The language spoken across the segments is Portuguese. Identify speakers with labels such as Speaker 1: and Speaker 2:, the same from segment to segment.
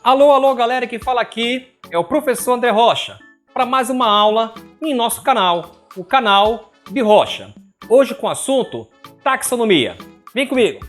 Speaker 1: Alô, alô, galera, que fala aqui é o professor André Rocha, para mais uma aula em nosso canal, o canal de Rocha. Hoje com o assunto taxonomia. Vem comigo!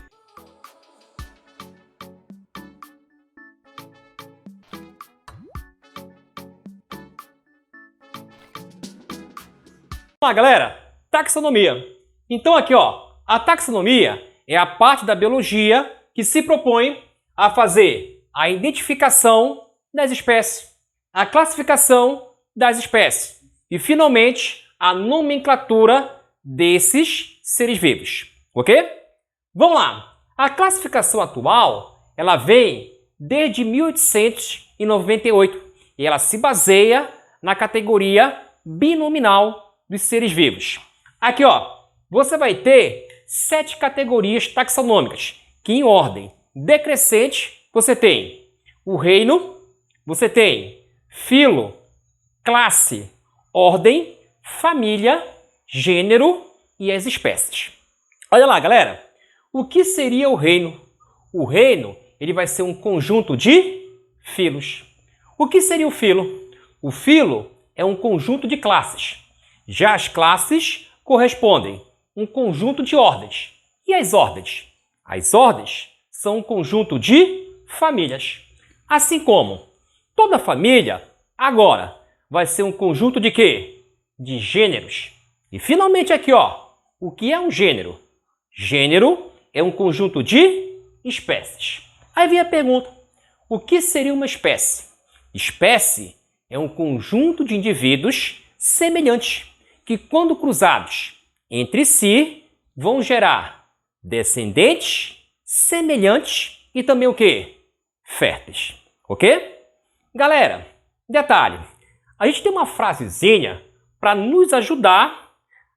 Speaker 1: Vamos lá, galera, taxonomia. Então aqui, ó, a taxonomia é a parte da biologia que se propõe a fazer a identificação das espécies, a classificação das espécies e, finalmente, a nomenclatura desses seres vivos, ok? Vamos lá! A classificação atual, ela vem desde 1898 e ela se baseia na categoria binominal dos seres vivos. Aqui, ó, você vai ter 7 categorias taxonômicas, que em ordem decrescente você tem o reino, você tem filo, classe, ordem, família, gênero e as espécies. Olha lá, galera, o que seria o reino? O reino, ele vai ser um conjunto de filos. O que seria o filo? O filo é um conjunto de classes. Já as classes correspondem a um conjunto de ordens. E as ordens? As ordens são um conjunto de famílias. Assim como toda família, agora, vai ser um conjunto de quê? De gêneros. E finalmente aqui, ó, o que é um gênero? Gênero é um conjunto de espécies. Aí vem a pergunta, o que seria uma espécie? Espécie é um conjunto de indivíduos semelhantes, que quando cruzados entre si, vão gerar descendentes semelhantes e também o quê? Férteis, ok? Galera, detalhe, a gente tem uma frasezinha para nos ajudar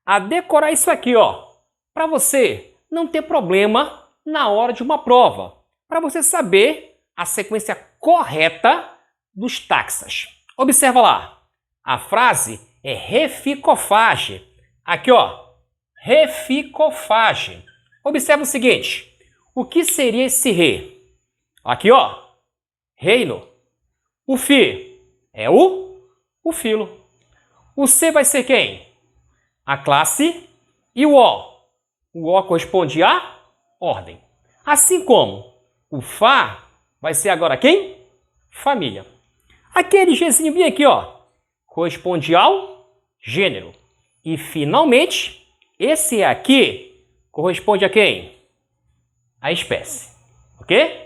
Speaker 1: a decorar isso aqui, ó, para você não ter problema na hora de uma prova, para você saber a sequência correta dos taxas. Observa lá, a frase é reficofage. Aqui, ó, reficofage. Observa o seguinte, o que seria esse re? Aqui, ó, reino. O fi é o filo. O C vai ser quem? A classe. E o O? O O corresponde à ordem. Assim como o Fá vai ser agora quem? Família. Aquele Gzinho bem aqui, ó, corresponde ao gênero. E, finalmente, esse aqui corresponde a quem? A espécie. Ok?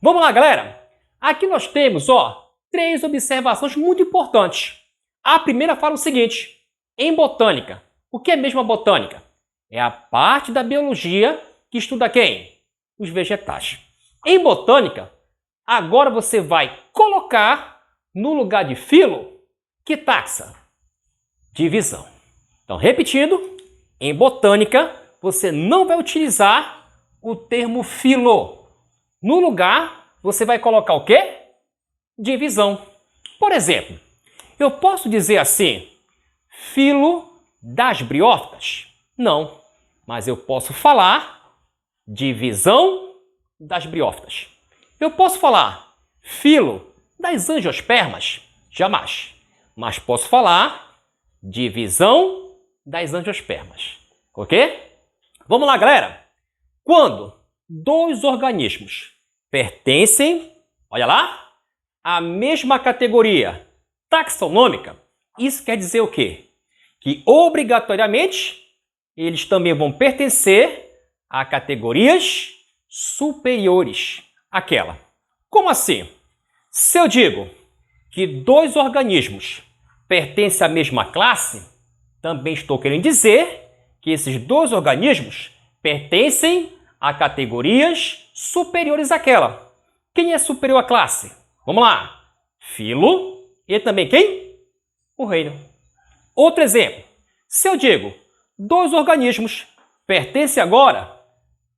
Speaker 1: Vamos lá, galera. Aqui nós temos, ó, 3 observações muito importantes. A primeira fala o seguinte, em botânica. O que é mesmo a botânica? É a parte da biologia que estuda quem? Os vegetais. Em botânica, agora você vai colocar no lugar de filo, que taxa? Divisão. Então, repetindo, em botânica, você não vai utilizar o termo filo. No lugar, você vai colocar o quê? Divisão. Por exemplo, eu posso dizer assim, filo das briófitas? Não, mas eu posso falar divisão das briófitas. Eu posso falar filo das angiospermas? Jamais. Mas posso falar divisão das angiospermas. Ok? Vamos lá, galera. Quando 2 organismos pertencem, olha lá, à mesma categoria taxonômica, isso quer dizer o quê? Que obrigatoriamente eles também vão pertencer a categorias superiores àquela. Como assim? Se eu digo que 2 organismos pertencem à mesma classe, também estou querendo dizer que esses 2 organismos pertencem a categorias superiores àquela. Quem é superior à classe? Vamos lá. Filo e também quem? O reino. Outro exemplo. Se eu digo 2 organismos pertencem agora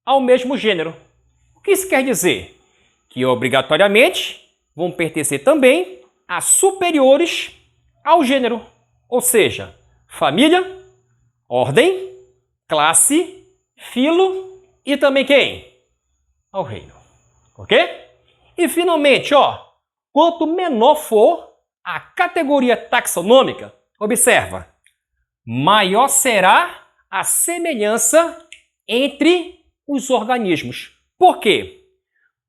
Speaker 1: ao mesmo gênero. O que isso quer dizer? Que obrigatoriamente vão pertencer também a superiores ao gênero. Ou seja, família, ordem, classe, filo e também quem? Ao reino. Ok? E finalmente, ó, quanto menor for a categoria taxonômica, observa, maior será a semelhança entre os organismos. Por quê?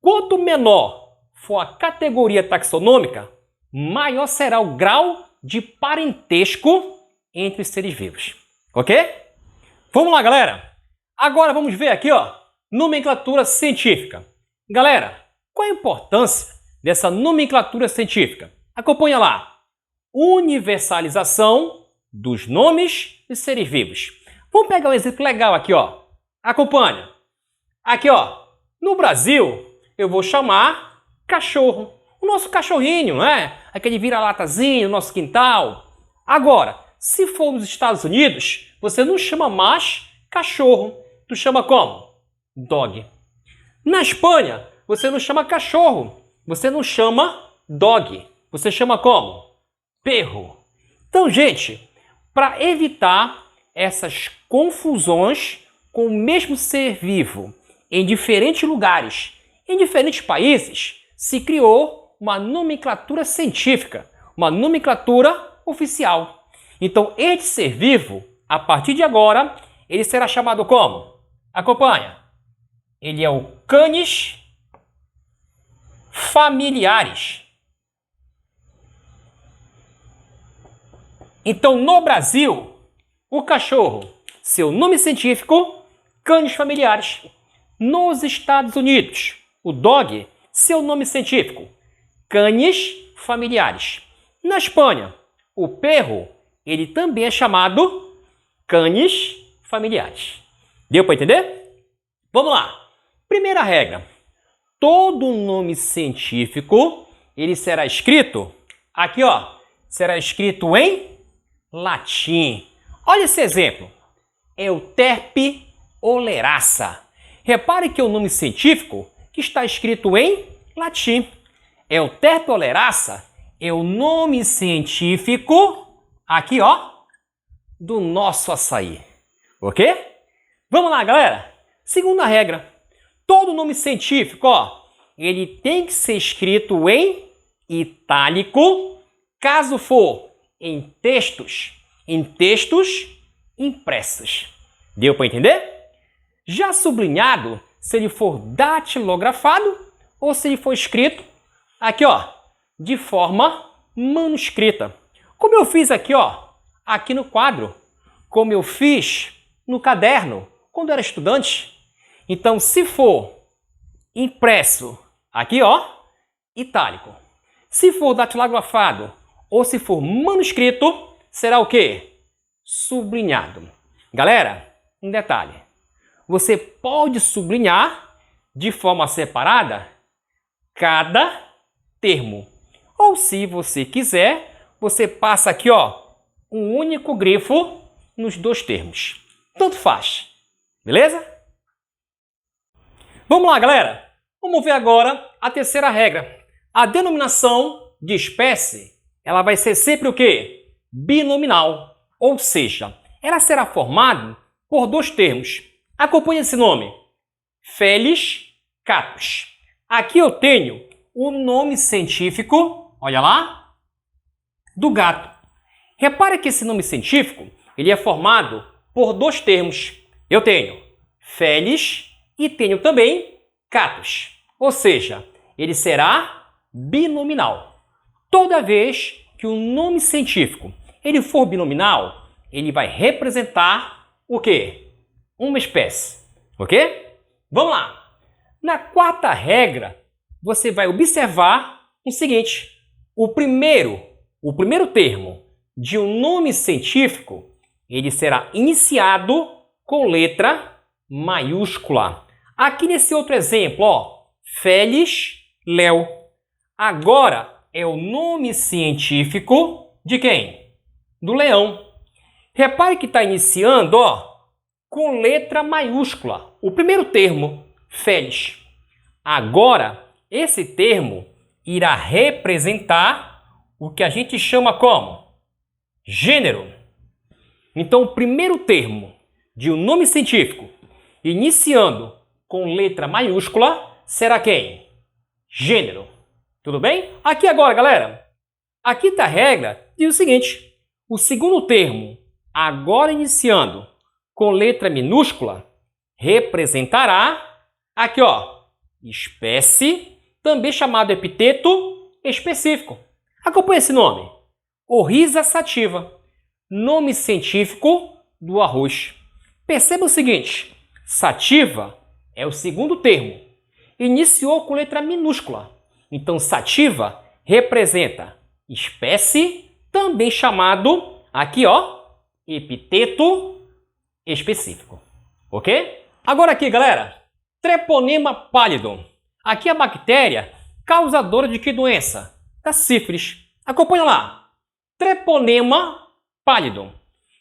Speaker 1: Quanto menor for a categoria taxonômica, maior será o grau de parentesco entre os seres vivos. Ok? Vamos lá, galera. Agora vamos ver aqui, ó, nomenclatura científica. Galera, qual a importância dessa nomenclatura científica? Acompanha lá. Universalização dos nomes de seres vivos. Vamos pegar um exemplo legal aqui, ó. Acompanha. Aqui, ó. No Brasil, eu vou chamar cachorro. O nosso cachorrinho, né? Aquele vira-latazinho no nosso quintal. Agora, se for nos Estados Unidos, você não chama mais cachorro. Tu chama como? Dog. Na Espanha, você não chama cachorro. Você não chama dog. Você chama como? Perro. Então, gente, para evitar essas confusões com o mesmo ser vivo em diferentes lugares, em diferentes países, se criou uma nomenclatura científica, uma nomenclatura oficial. Então, este ser vivo, a partir de agora, ele será chamado como? Acompanha. Ele é o Canis familiares. Então, no Brasil, o cachorro, seu nome científico, Canis familiares. Nos Estados Unidos, o dog, seu nome científico, Canis familiares. Na Espanha, o perro, ele também é chamado Canis familiares. Deu para entender? Vamos lá. Primeira regra. Todo nome científico, ele será escrito, aqui ó, será escrito em latim. Olha esse exemplo. Euterpe oleracea. Repare que é o nome científico que está escrito em latim. Euterpe oleracea é o nome científico, aqui ó, do nosso açaí. Ok? Vamos lá, galera. Segunda regra. Todo nome científico, ó, ele tem que ser escrito em itálico, caso for em textos impressos. Deu para entender? Já sublinhado, se ele for datilografado ou se ele for escrito aqui, ó, de forma manuscrita. Como eu fiz aqui, ó, aqui no quadro, como eu fiz no caderno quando era estudante. Então, se for impresso aqui, ó, itálico. Se for datilografado ou se for manuscrito, será o quê? Sublinhado. Galera, um detalhe. Você pode sublinhar de forma separada cada termo. Ou se você quiser, você passa aqui, ó, um único grifo nos dois termos. Tanto faz. Beleza? Vamos lá, galera. Vamos ver agora a terceira regra. A denominação de espécie, ela vai ser sempre o quê? Binominal. Ou seja, ela será formada por dois termos. Acompanhe esse nome. Felis catus. Aqui eu tenho o nome científico, olha lá, do gato. Repare que esse nome científico, ele é formado por dois termos. Eu tenho Felis e tenho também catus. Ou seja, ele será binominal. Toda vez que o nome científico ele for binominal, ele vai representar o quê? Uma espécie. Ok? Vamos lá. Na quarta regra, você vai observar o seguinte. O primeiro termo de um nome científico, ele será iniciado com letra maiúscula. Aqui nesse outro exemplo, ó, Felis Léo. Agora é o nome científico de quem? Do leão. Repare que está iniciando, ó, com letra maiúscula. O primeiro termo, Felis. Agora, esse termo irá representar o que a gente chama como gênero. Então, o primeiro termo de um nome científico iniciando com letra maiúscula será quem? Gênero. Tudo bem? Aqui agora, galera, aqui está a regra diz o seguinte, o segundo termo, agora iniciando com letra minúscula, representará, aqui ó, espécie, também chamado epiteto específico. Acompanhe esse nome, Oryza sativa, nome científico do arroz. Perceba o seguinte, sativa é o segundo termo, iniciou com letra minúscula. Então, sativa representa espécie, também chamado, aqui ó, epiteto específico. Ok? Agora aqui, galera, Treponema pallidum. Aqui a bactéria causadora de que doença? Da sífilis. Acompanha lá. Treponema pallidum.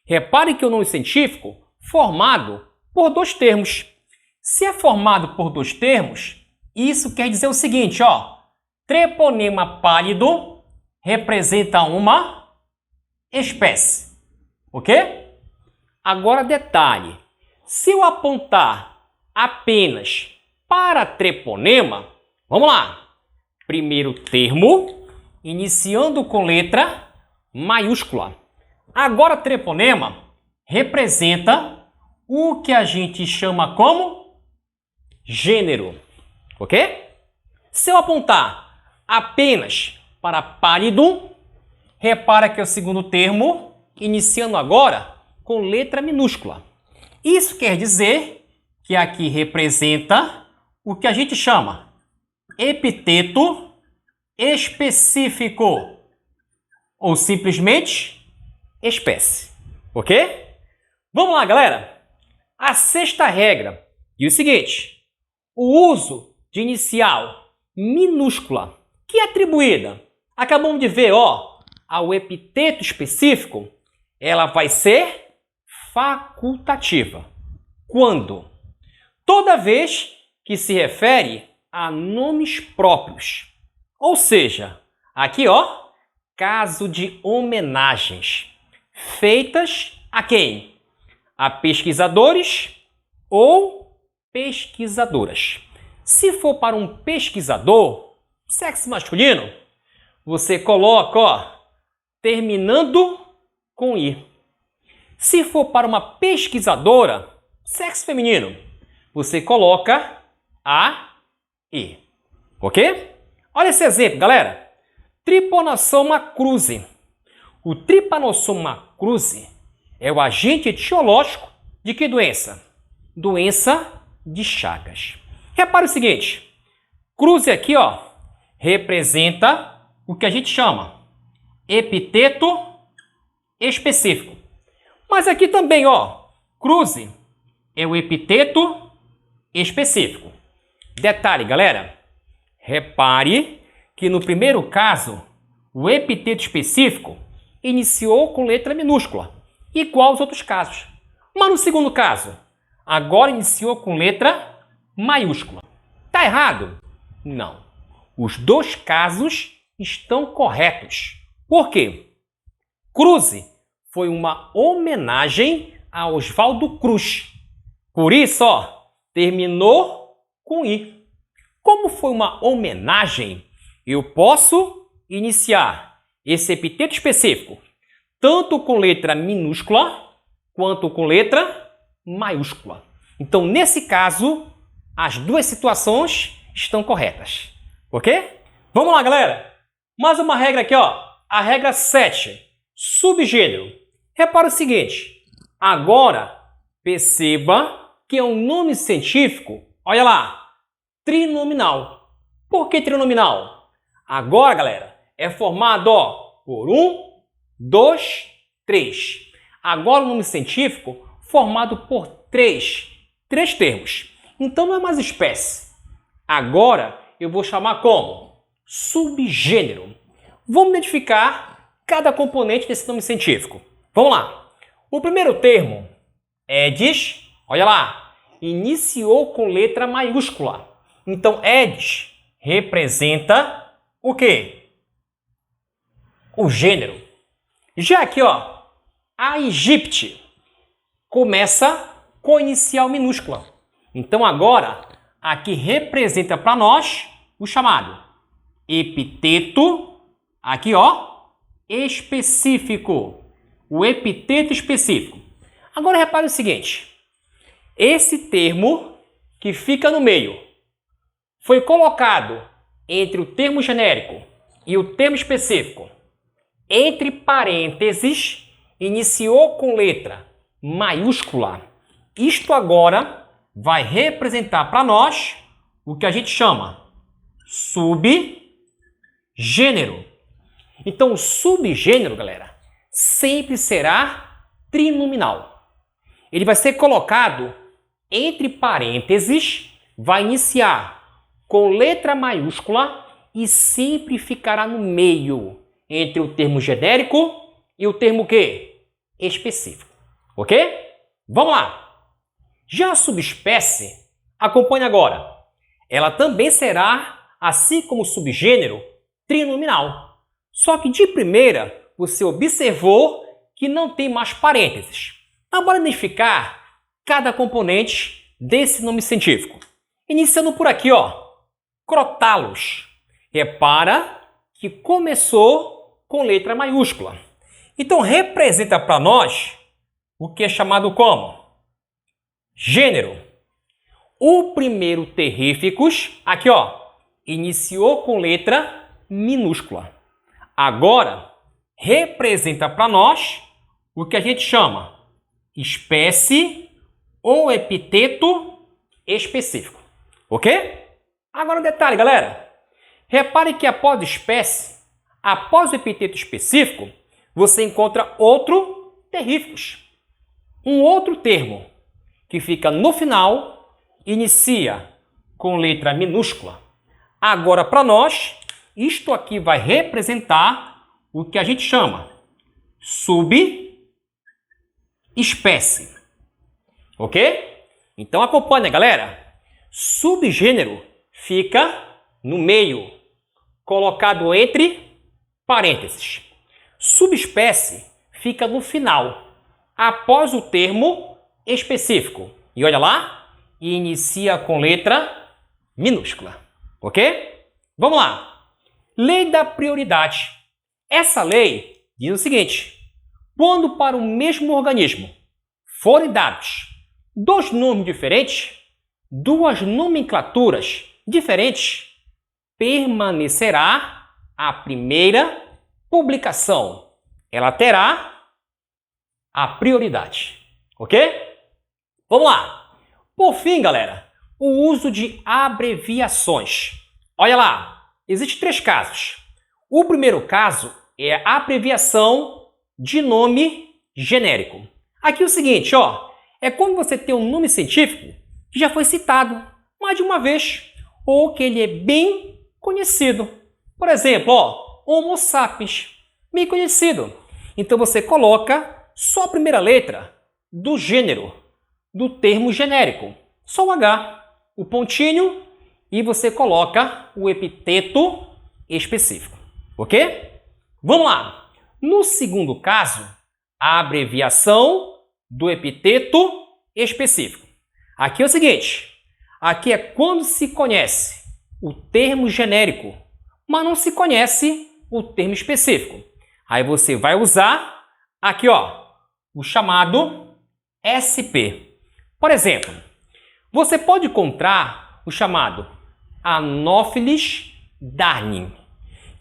Speaker 1: Repare que o nome científico formado por dois termos. Se é formado por dois termos, isso quer dizer o seguinte, ó. Treponema pallidum representa uma espécie. Ok? Agora detalhe. Se eu apontar apenas para treponema, vamos lá. Primeiro termo, iniciando com letra maiúscula. Agora treponema representa o que a gente chama como gênero. Ok? Se eu apontar apenas para pallidum, repara que é o segundo termo, iniciando agora com letra minúscula. Isso quer dizer que aqui representa o que a gente chama epiteto específico ou simplesmente espécie. Ok? Vamos lá, galera. A sexta regra diz o seguinte, o uso de inicial minúscula, que é atribuída, acabamos de ver, ó, ao epiteto específico, ela vai ser facultativa. Quando? Toda vez que se refere a nomes próprios. Ou seja, aqui, ó, caso de homenagens feitas a quem? A pesquisadores ou pesquisadoras. Se for para um pesquisador, sexo masculino, você coloca, ó, terminando com i. Se for para uma pesquisadora, sexo feminino, você coloca a e. Ok? Olha esse exemplo, galera. Trypanosoma cruzi. O Trypanosoma cruzi é o agente etiológico de que doença? Doença de Chagas. Repare o seguinte, cruzi aqui, ó, representa o que a gente chama epiteto específico. Mas aqui também, ó, cruzi é o epiteto específico. Detalhe, galera, repare que no primeiro caso, o epiteto específico iniciou com letra minúscula, igual aos outros casos. Mas no segundo caso, agora iniciou com letra maiúscula. Tá errado? Não. Os dois casos estão corretos. Por quê? Cruzi foi uma homenagem a Oswaldo Cruz. Por isso, ó, terminou com i. Como foi uma homenagem, eu posso iniciar esse epiteto específico tanto com letra minúscula quanto com letra maiúscula. Então, nesse caso, as duas situações estão corretas. Ok? Vamos lá, galera. Mais uma regra aqui, ó. A regra 7. Subgênero. Repara o seguinte. Agora, perceba que é um nome científico, olha lá, trinominal. Por que trinominal? Agora, galera, é formado, ó, por 1, 2, 3. Agora o nome científico formado por três termos. Então não é mais espécie. Agora eu vou chamar como subgênero. Vamos identificar cada componente desse nome científico. Vamos lá. O primeiro termo, Aedes, olha lá, iniciou com letra maiúscula. Então Aedes representa o quê? O gênero. Já aqui, ó, a Aegypti começa com inicial minúscula. Então agora, aqui representa para nós o chamado epiteto, aqui ó, específico. O epiteto específico. Agora repare o seguinte, esse termo que fica no meio foi colocado entre o termo genérico e o termo específico, entre parênteses, iniciou com letra maiúscula. Isto agora vai representar para nós o que a gente chama subgênero. Então, o subgênero, galera, sempre será trinominal. Ele vai ser colocado entre parênteses, vai iniciar com letra maiúscula e sempre ficará no meio entre o termo genérico e o termo quê? Específico. Ok? Vamos lá. Já a subespécie, acompanhe agora. Ela também será, assim como o subgênero, trinominal. Só que de primeira, você observou que não tem mais parênteses. Então, bora identificar cada componente desse nome científico. Iniciando por aqui, ó, Crotalus. Repara que começou com letra maiúscula. Então, representa para nós o que é chamado como gênero. O primeiro terríficus, aqui ó, iniciou com letra minúscula. Agora, representa para nós o que a gente chama espécie ou epiteto específico. Ok? Agora um detalhe, galera. Repare que após espécie, após o epiteto específico, você encontra outro terríficus. Um outro termo que fica no final, inicia com letra minúscula. Agora, para nós, isto aqui vai representar o que a gente chama subespécie. Ok? Então, acompanha, galera. Subgênero fica no meio, colocado entre parênteses. Subespécie fica no final, após o termo específico. E olha lá, inicia com letra minúscula. Ok? Vamos lá. Lei da prioridade. Essa lei diz o seguinte: quando para o mesmo organismo forem dados dois nomes diferentes, duas nomenclaturas diferentes, permanecerá a primeira publicação. Ela terá a prioridade. Ok? Vamos lá. Por fim, galera, o uso de abreviações. Olha lá, existem três casos. O primeiro caso é a abreviação de nome genérico. Aqui é o seguinte, ó, é quando você tem um nome científico que já foi citado mais de uma vez, ou que ele é bem conhecido. Por exemplo, ó, Homo sapiens, bem conhecido. Então você coloca só a primeira letra do gênero, do termo genérico. Só o H, o pontinho, e você coloca o epiteto específico. Ok? Vamos lá. No segundo caso, a abreviação do epiteto específico. Aqui é o seguinte, aqui é quando se conhece o termo genérico, mas não se conhece o termo específico. Aí você vai usar aqui, ó, o chamado SP. Por exemplo, você pode encontrar o chamado Anopheles darning,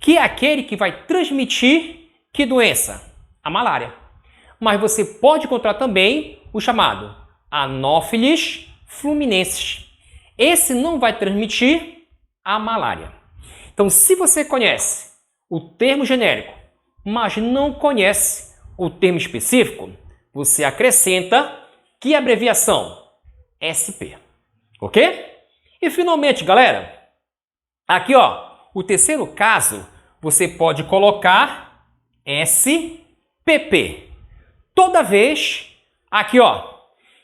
Speaker 1: que é aquele que vai transmitir que doença? A malária. Mas você pode encontrar também o chamado Anopheles fluminensis. Esse não vai transmitir a malária. Então, se você conhece o termo genérico, mas não conhece o termo específico, você acrescenta que abreviação? SP. Ok? E finalmente, galera, aqui ó, o terceiro caso, você pode colocar SPP. Toda vez, aqui ó,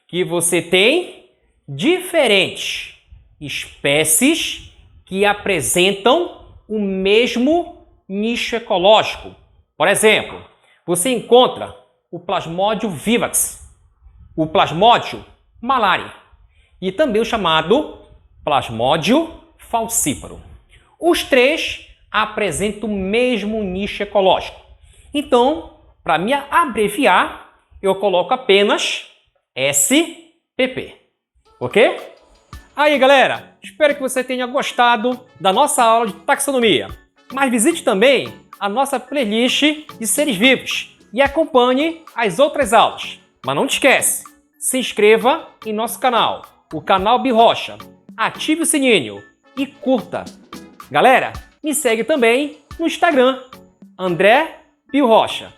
Speaker 1: que você tem diferentes espécies que apresentam o mesmo nicho ecológico. Por exemplo, você encontra o Plasmodium vivax, o Plasmodium malaria e também o chamado Plasmodium falciparum. Os três apresentam o mesmo nicho ecológico. Então, para me abreviar, eu coloco apenas SPP. Ok? Aí, galera, espero que você tenha gostado da nossa aula de taxonomia. Mas visite também a nossa playlist de seres vivos e acompanhe as outras aulas. Mas não te esquece, se inscreva em nosso canal, o canal Birrocha, ative o sininho e curta. Galera, me segue também no Instagram, André Birrocha.